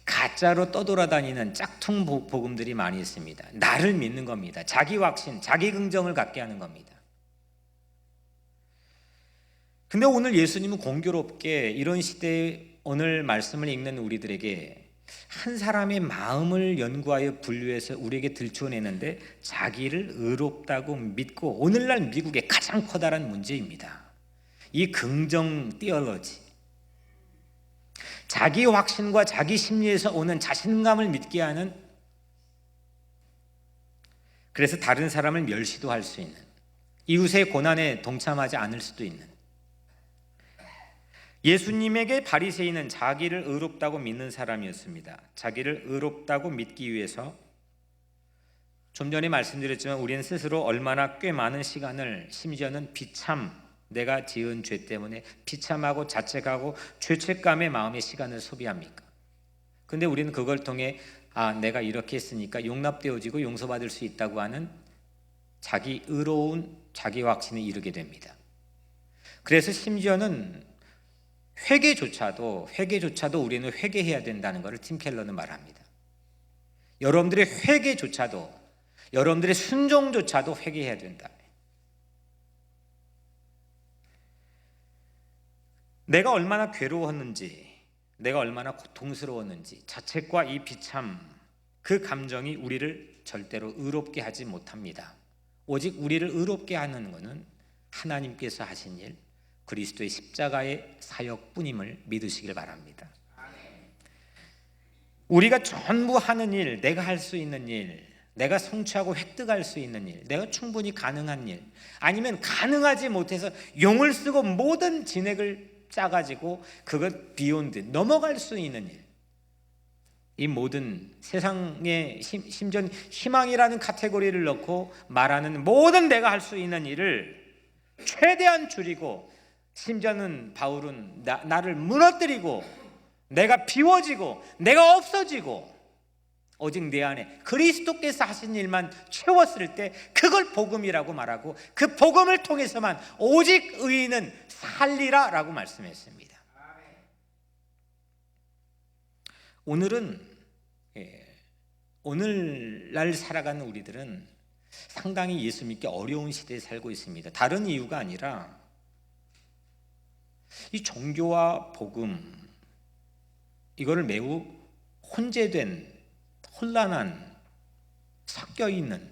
Speaker 1: 가짜로 떠돌아다니는 짝퉁 복음들이 많이 있습니다. 나를 믿는 겁니다. 자기 확신, 자기 긍정을 갖게 하는 겁니다. 근데 오늘 예수님은 공교롭게 이런 시대에 오늘 말씀을 읽는 우리들에게 한 사람의 마음을 연구하여 분류해서 우리에게 들춰내는데 자기를 의롭다고 믿고, 오늘날 미국의 가장 커다란 문제입니다. 이 긍정 티올로지, 자기 확신과 자기 심리에서 오는 자신감을 믿게 하는, 그래서 다른 사람을 멸시도 할 수 있는, 이웃의 고난에 동참하지 않을 수도 있는, 예수님에게 바리새인은 자기를 의롭다고 믿는 사람이었습니다. 자기를 의롭다고 믿기 위해서 좀 전에 말씀드렸지만 우리는 스스로 얼마나 꽤 많은 시간을, 심지어는 비참, 내가 지은 죄 때문에 비참하고 자책하고 죄책감의 마음의 시간을 소비합니까? 근데 우리는 그걸 통해 내가 이렇게 했으니까 용납되어지고 용서받을 수 있다고 하는 자기 의로운 자기 확신에 이르게 됩니다. 그래서 심지어는 회개조차도 우리는 회개해야 된다는 것을 팀 켈러는 말합니다. 여러분들의 회개조차도, 여러분들의 순종조차도 회개해야 된다. 내가 얼마나 괴로웠는지, 내가 얼마나 고통스러웠는지, 자책과 이 비참, 그 감정이 우리를 절대로 의롭게 하지 못합니다. 오직 우리를 의롭게 하는 것은 하나님께서 하신 일, 그리스도의 십자가의 사역뿐임을 믿으시길 바랍니다. 우리가 전부 하는 일, 내가 할 수 있는 일, 내가 성취하고 획득할 수 있는 일, 내가 충분히 가능한 일, 아니면 가능하지 못해서 용을 쓰고 모든 진액을 짜가지고 그것 비욘드, 넘어갈 수 있는 일, 이 모든 세상에 심지어 희망이라는 카테고리를 넣고 말하는 모든 내가 할 수 있는 일을 최대한 줄이고, 심지어는 바울은 나를 무너뜨리고 내가 비워지고 내가 없어지고 오직 내 안에 그리스도께서 하신 일만 채웠을 때 그걸 복음이라고 말하고, 그 복음을 통해서만 오직 의인은 살리라 라고 말씀했습니다. 오늘날 살아가는 우리들은 상당히 예수 믿기 어려운 시대에 살고 있습니다. 다른 이유가 아니라 이 종교와 복음, 이거를 매우 혼재된, 혼란한, 섞여 있는,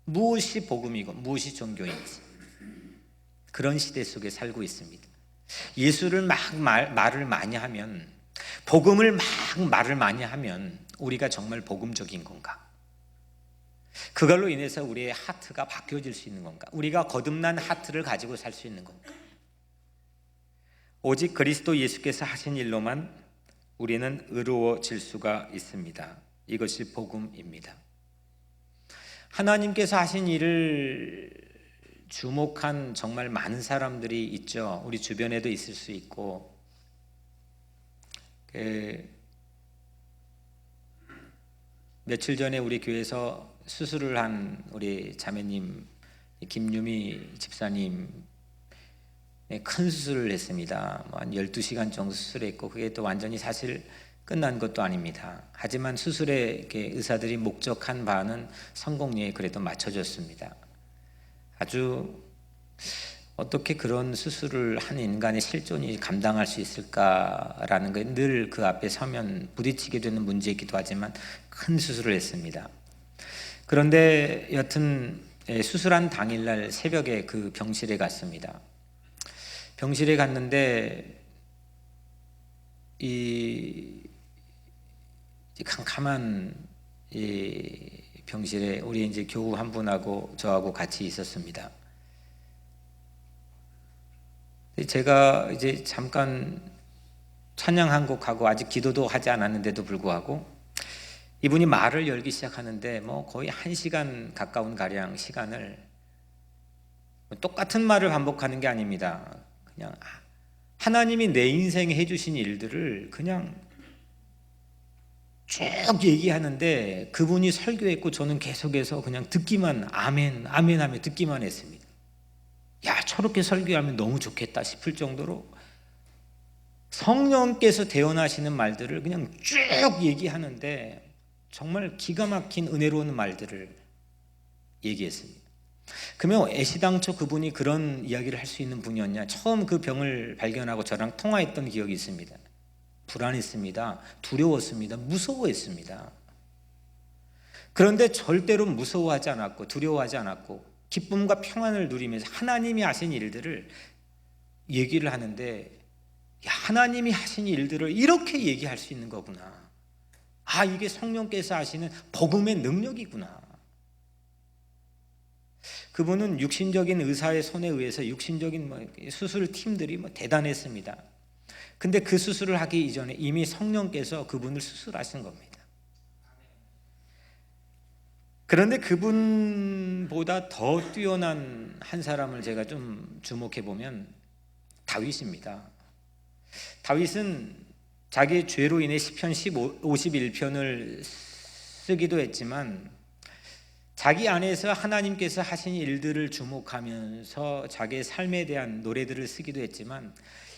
Speaker 1: 무엇이 복음이고 무엇이 종교인지 그런 시대 속에 살고 있습니다. 예수를 막 말을 많이 하면, 복음을 막 말을 많이 하면 우리가 정말 복음적인 건가? 그걸로 인해서 우리의 하트가 바뀌어질 수 있는 건가? 우리가 거듭난 하트를 가지고 살 수 있는 건가? 오직 그리스도 예수께서 하신 일로만 우리는 의로워질 수가 있습니다. 이것이 복음입니다. 하나님께서 하신 일을 주목한 정말 많은 사람들이 있죠. 우리 주변에도 있을 수 있고, 며칠 전에 우리 교회에서 수술을 한 우리 자매님 김유미 집사님 큰 수술을 했습니다. 한 12시간 정도 수술했고, 그게 또 완전히 사실 끝난 것도 아닙니다. 하지만 수술에 의사들이 목적한 바는 성공리에 그래도 맞춰졌습니다. 아주 어떻게 그런 수술을 한 인간의 실존이 감당할 수 있을까라는 게 늘 그 앞에 서면 부딪히게 되는 문제이기도 하지만 큰 수술을 했습니다. 그런데 여튼 수술한 당일날 새벽에 그 병실에 갔습니다. 병실에 갔는데 이 캄캄한 이 병실에 우리 이제 교우 한 분하고 저하고 같이 있었습니다. 제가 이제 잠깐 찬양 한 곡하고 아직 기도도 하지 않았는데도 불구하고 이분이 말을 열기 시작하는데 거의 1시간 가까운 가량 시간을 똑같은 말을 반복하는 게 아닙니다. 그냥 하나님이 내 인생에 해주신 일들을 그냥 쭉 얘기하는데 그분이 설교했고 저는 계속해서 그냥 듣기만 아멘 아멘 하며 듣기만 했습니다. 야, 저렇게 설교하면 너무 좋겠다 싶을 정도로 성령께서 대언하시는 말들을 그냥 쭉 얘기하는데 정말 기가 막힌 은혜로운 말들을 얘기했습니다. 그러면 애시당초 그분이 그런 이야기를 할 수 있는 분이었냐? 처음 그 병을 발견하고 저랑 통화했던 기억이 있습니다. 불안했습니다. 두려웠습니다. 무서워했습니다. 그런데 절대로 무서워하지 않았고 두려워하지 않았고 기쁨과 평안을 누리면서 하나님이 하신 일들을 얘기를 하는데, 야, 하나님이 하신 일들을 이렇게 얘기할 수 있는 거구나. 아, 이게 성령께서 하시는 복음의 능력이구나. 그분은 육신적인 의사의 손에 의해서 육신적인 수술팀들이 대단했습니다. 근데 그 수술을 하기 이전에 이미 성령께서 그분을 수술하신 겁니다. 그런데 그분보다 더 뛰어난 한 사람을 제가 좀 주목해 보면 다윗입니다. 다윗은 자기의 죄로 인해 시편 51편을 쓰기도 했지만 자기 안에서 하나님께서 하신 일들을 주목하면서 자기의 삶에 대한 노래들을 쓰기도 했지만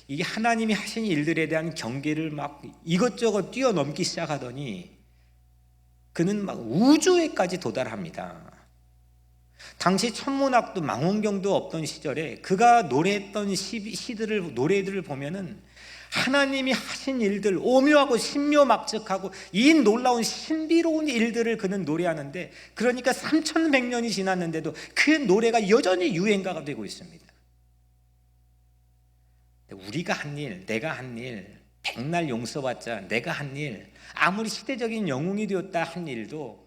Speaker 1: 이게 하나님이 하신 일들에 대한 경계를 막 이것저것 뛰어넘기 시작하더니 그는 막 우주에까지 도달합니다. 당시 천문학도 망원경도 없던 시절에 그가 노래했던 노래들을 보면은 하나님이 하신 일들, 오묘하고 신묘막측하고 이 놀라운 신비로운 일들을 그는 노래하는데, 그러니까 3100년이 지났는데도 그 노래가 여전히 유행가가 되고 있습니다. 우리가 한 일, 내가 한 일, 백날 용서받자 내가 한 일, 아무리 시대적인 영웅이 되었다 한 일도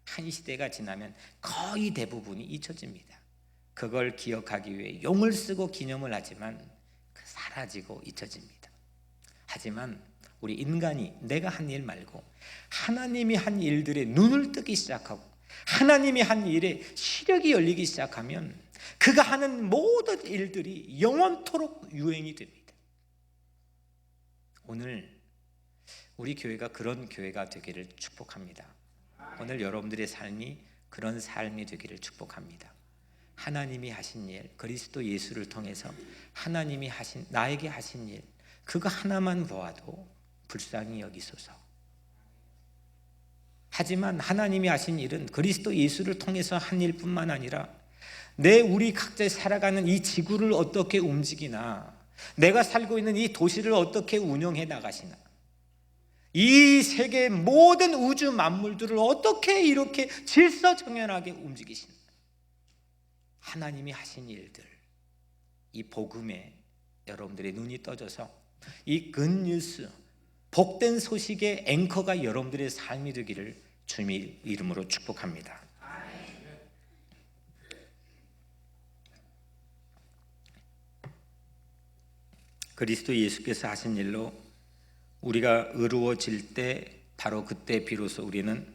Speaker 1: 한 시대가 지나면 거의 대부분이 잊혀집니다. 그걸 기억하기 위해 용을 쓰고 기념을 하지만 사라지고 잊혀집니다. 하지만 우리 인간이 내가 한 일 말고 하나님이 한 일들에 눈을 뜨기 시작하고 하나님이 한 일에 시력이 열리기 시작하면 그가 하는 모든 일들이 영원토록 유행이 됩니다. 오늘 우리 교회가 그런 교회가 되기를 축복합니다. 오늘 여러분들의 삶이 그런 삶이 되기를 축복합니다. 하나님이 하신 일, 그리스도 예수를 통해서 하나님이 하신, 나에게 하신 일, 그거 하나만 보아도 불쌍히 여기소서. 하지만 하나님이 하신 일은 그리스도 예수를 통해서 한 일뿐만 아니라 우리 각자 살아가는 이 지구를 어떻게 움직이나, 내가 살고 있는 이 도시를 어떻게 운영해 나가시나, 이 세계 모든 우주 만물들을 어떻게 이렇게 질서정연하게 움직이시나, 하나님이 하신 일들, 이 복음에 여러분들의 눈이 떠져서 이 굿뉴스, 복된 소식의 앵커가 여러분들의 삶이 되기를 주님의 이름으로 축복합니다. 그리스도 예수께서 하신 일로 우리가 의로워질 때 바로 그때 비로소 우리는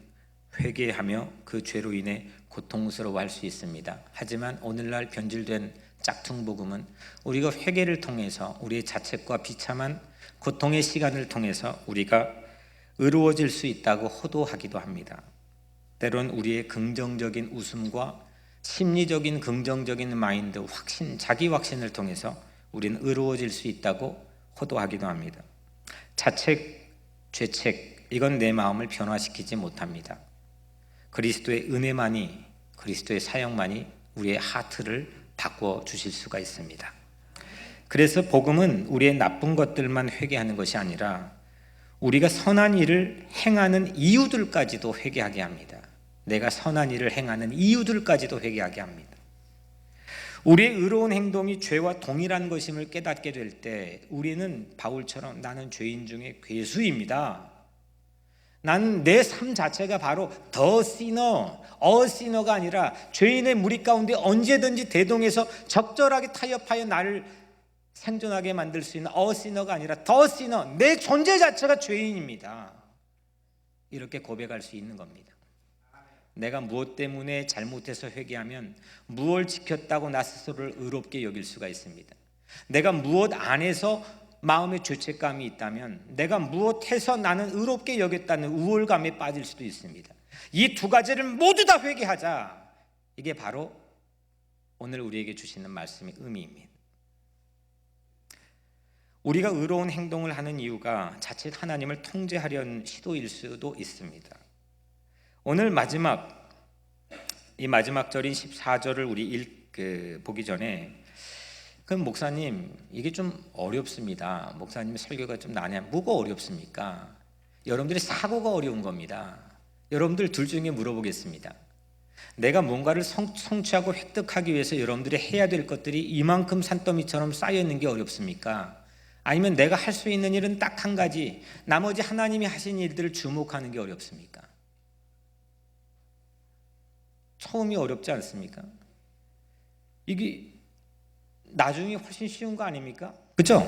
Speaker 1: 회개하며 그 죄로 인해 고통스러워할 수 있습니다. 하지만 오늘날 변질된 짝퉁 복음은 우리가 회개를 통해서 우리의 자책과 비참한 고통의 시간을 통해서 우리가 의로워질 수 있다고 호도하기도 합니다. 때론 우리의 긍정적인 웃음과 심리적인 긍정적인 마인드, 확신, 자기 확신을 통해서 우리는 의로워질 수 있다고 호도하기도 합니다. 자책, 죄책, 이건 내 마음을 변화시키지 못합니다. 그리스도의 은혜만이, 그리스도의 사역만이 우리의 하트를 바꿔 주실 수가 있습니다. 그래서 복음은 우리의 나쁜 것들만 회개하는 것이 아니라 우리가 선한 일을 행하는 이유들까지도 회개하게 합니다. 내가 선한 일을 행하는 이유들까지도 회개하게 합니다. 우리의 의로운 행동이 죄와 동일한 것임을 깨닫게 될 때 우리는 바울처럼 나는 죄인 중에 괴수입니다. 나는 내 삶 자체가 바로 더 시너, 시너가 아니라 죄인의 무리 가운데 언제든지 대동해서 적절하게 타협하여 나를 생존하게 만들 수 있는 시너가 아니라 더 시너, 내 존재 자체가 죄인입니다. 이렇게 고백할 수 있는 겁니다. 내가 무엇 때문에 잘못해서 회개하면 무엇을 지켰다고 나 스스로를 의롭게 여길 수가 있습니다. 내가 무엇 안에서 마음의 죄책감이 있다면 내가 무엇해서 나는 의롭게 여겼다는 우월감에 빠질 수도 있습니다. 이 두 가지를 모두 다 회개하자. 이게 바로 오늘 우리에게 주시는 말씀의 의미입니다. 우리가 의로운 행동을 하는 이유가 자칫 하나님을 통제하려는 시도일 수도 있습니다. 오늘 이 마지막 절인 14절을 우리 보기 전에 그럼 목사님 이게 좀 어렵습니다. 목사님 설교가 좀 뭐가 어렵습니까? 여러분들의 사고가 어려운 겁니다. 여러분들 둘 중에 물어보겠습니다. 내가 뭔가를 성취하고 획득하기 위해서 여러분들이 해야 될 것들이 이만큼 산더미처럼 쌓여있는 게 어렵습니까? 아니면 내가 할 수 있는 일은 딱 한 가지, 나머지 하나님이 하신 일들을 주목하는 게 어렵습니까? 처음이 어렵지 않습니까? 이게 나중에 훨씬 쉬운 거 아닙니까? 그렇죠?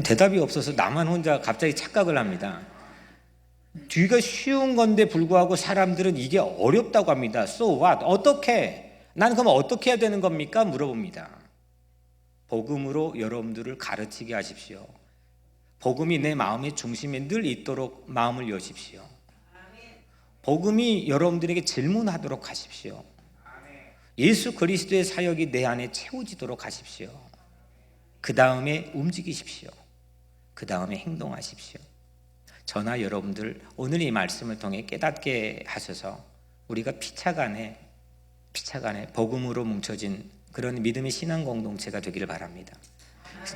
Speaker 1: 대답이 없어서 나만 혼자 갑자기 착각을 합니다. 뒤가 쉬운 건데 불구하고 사람들은 이게 어렵다고 합니다. So what? 어떻게? 난 그럼 어떻게 해야 되는 겁니까? 물어봅니다. 복음으로 여러분들을 가르치게 하십시오. 복음이 내 마음의 중심에 늘 있도록 마음을 여십시오. 복음이 여러분들에게 질문하도록 하십시오. 예수 그리스도의 사역이 내 안에 채워지도록 하십시오. 그 다음에 움직이십시오. 그 다음에 행동하십시오. 저나 여러분들 오늘 이 말씀을 통해 깨닫게 하셔서 우리가 피차간에 복음으로 뭉쳐진 그런 믿음의 신앙 공동체가 되기를 바랍니다.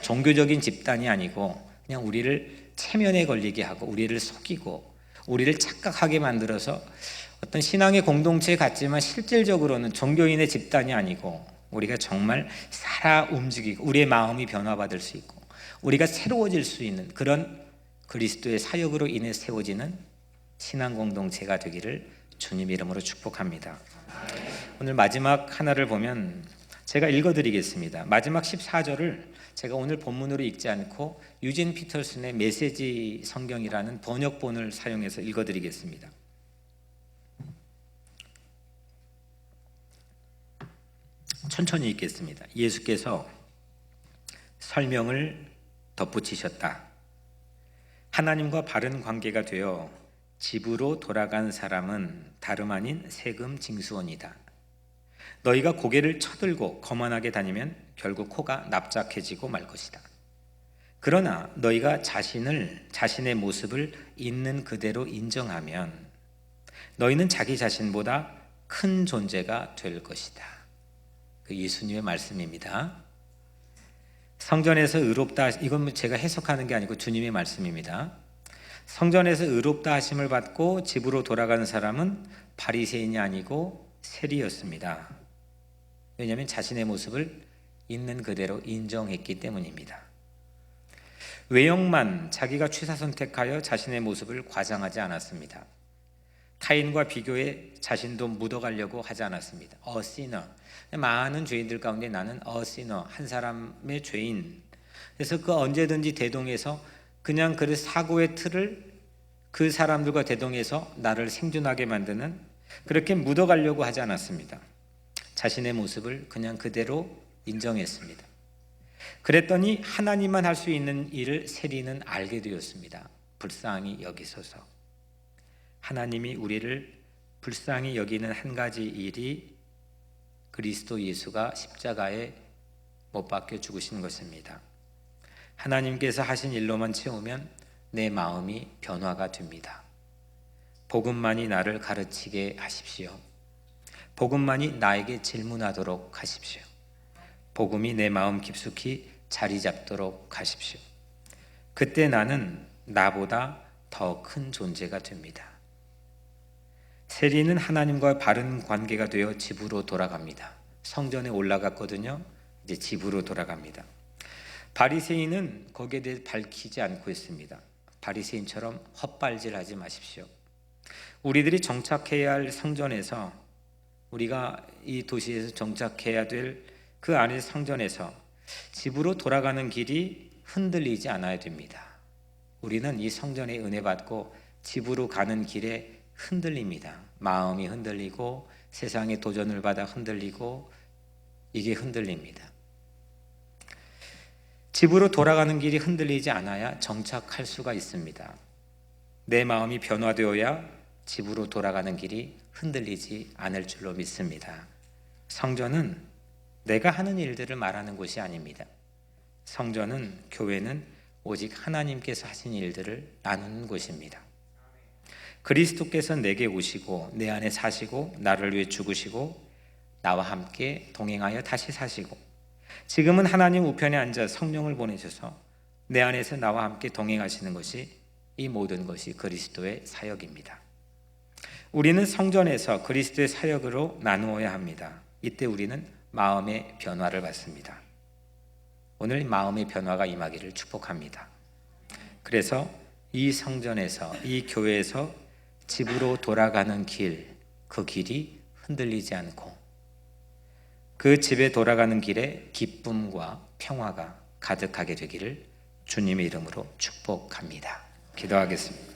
Speaker 1: 종교적인 집단이 아니고 그냥 우리를 체면에 걸리게 하고 우리를 속이고 우리를 착각하게 만들어서 어떤 신앙의 공동체 같지만 실질적으로는 종교인의 집단이 아니고 우리가 정말 살아 움직이고 우리의 마음이 변화받을 수 있고 우리가 새로워질 수 있는 그런 그리스도의 사역으로 인해 세워지는 신앙 공동체가 되기를 주님 이름으로 축복합니다. 오늘 마지막 하나를 보면 제가 읽어드리겠습니다. 마지막 14절을 제가 오늘 본문으로 읽지 않고 유진 피터슨의 메시지 성경이라는 번역본을 사용해서 읽어드리겠습니다. 천천히 읽겠습니다. 예수께서 설명을 덧붙이셨다. 하나님과 바른 관계가 되어 집으로 돌아간 사람은 다름 아닌 세금 징수원이다. 너희가 고개를 쳐들고 거만하게 다니면 결국 코가 납작해지고 말 것이다. 그러나 너희가 자신의 모습을 있는 그대로 인정하면 너희는 자기 자신보다 큰 존재가 될 것이다. 그 예수님의 말씀입니다. 성전에서 의롭다, 이건 제가 해석하는 게 아니고 주님의 말씀입니다. 성전에서 의롭다 하심을 받고 집으로 돌아가는 사람은 바리새인이 아니고 세리였습니다. 왜냐하면 자신의 모습을 있는 그대로 인정했기 때문입니다. 외형만 자기가 취사 선택하여 자신의 모습을 과장하지 않았습니다. 타인과 비교해 자신도 묻어가려고 하지 않았습니다. sinner. 많은 죄인들 가운데 나는 sinner, 한 사람의 죄인. 그래서 그 언제든지 대동해서 그냥 그 사고의 틀을 그 사람들과 대동해서 나를 생존하게 만드는 그렇게 묻어가려고 하지 않았습니다. 자신의 모습을 그냥 그대로 인정했습니다. 그랬더니 하나님만 할 수 있는 일을 세리는 알게 되었습니다. 불쌍히 여기소서. 하나님이 우리를 불쌍히 여기는 한 가지 일이 그리스도 예수가 십자가에 못 박혀 죽으신 것입니다. 하나님께서 하신 일로만 채우면 내 마음이 변화가 됩니다. 복음만이 나를 가르치게 하십시오. 복음만이 나에게 질문하도록 하십시오. 복음이 내 마음 깊숙이 자리 잡도록 하십시오. 그때 나는 나보다 더 큰 존재가 됩니다. 세리는 하나님과 바른 관계가 되어 집으로 돌아갑니다. 성전에 올라갔거든요. 이제 집으로 돌아갑니다. 바리새인은 거기에 대해 밝히지 않고 있습니다. 바리새인처럼 헛발질하지 마십시오. 우리들이 정착해야 할 성전에서, 우리가 이 도시에서 정착해야 될 그 안의 성전에서 집으로 돌아가는 길이 흔들리지 않아야 됩니다. 우리는 이 성전의 은혜 받고 집으로 가는 길에 흔들립니다. 마음이 흔들리고 세상의 도전을 받아 흔들리고 이게 흔들립니다. 집으로 돌아가는 길이 흔들리지 않아야 정착할 수가 있습니다. 내 마음이 변화되어야 집으로 돌아가는 길이 흔들리지 않을 줄로 믿습니다. 성전은 내가 하는 일들을 말하는 곳이 아닙니다. 성전은, 교회는 오직 하나님께서 하신 일들을 나누는 곳입니다. 그리스도께서 내게 오시고 내 안에 사시고 나를 위해 죽으시고 나와 함께 동행하여 다시 사시고 지금은 하나님 우편에 앉아 성령을 보내셔서 내 안에서 나와 함께 동행하시는 것이, 이 모든 것이 그리스도의 사역입니다. 우리는 성전에서 그리스도의 사역으로 나누어야 합니다. 이때 우리는 마음의 변화를 받습니다. 오늘 마음의 변화가 임하기를 축복합니다. 그래서 이 성전에서, 이 교회에서 집으로 돌아가는 길, 그 길이 흔들리지 않고 그 집에 돌아가는 길에 기쁨과 평화가 가득하게 되기를 주님의 이름으로 축복합니다. 기도하겠습니다.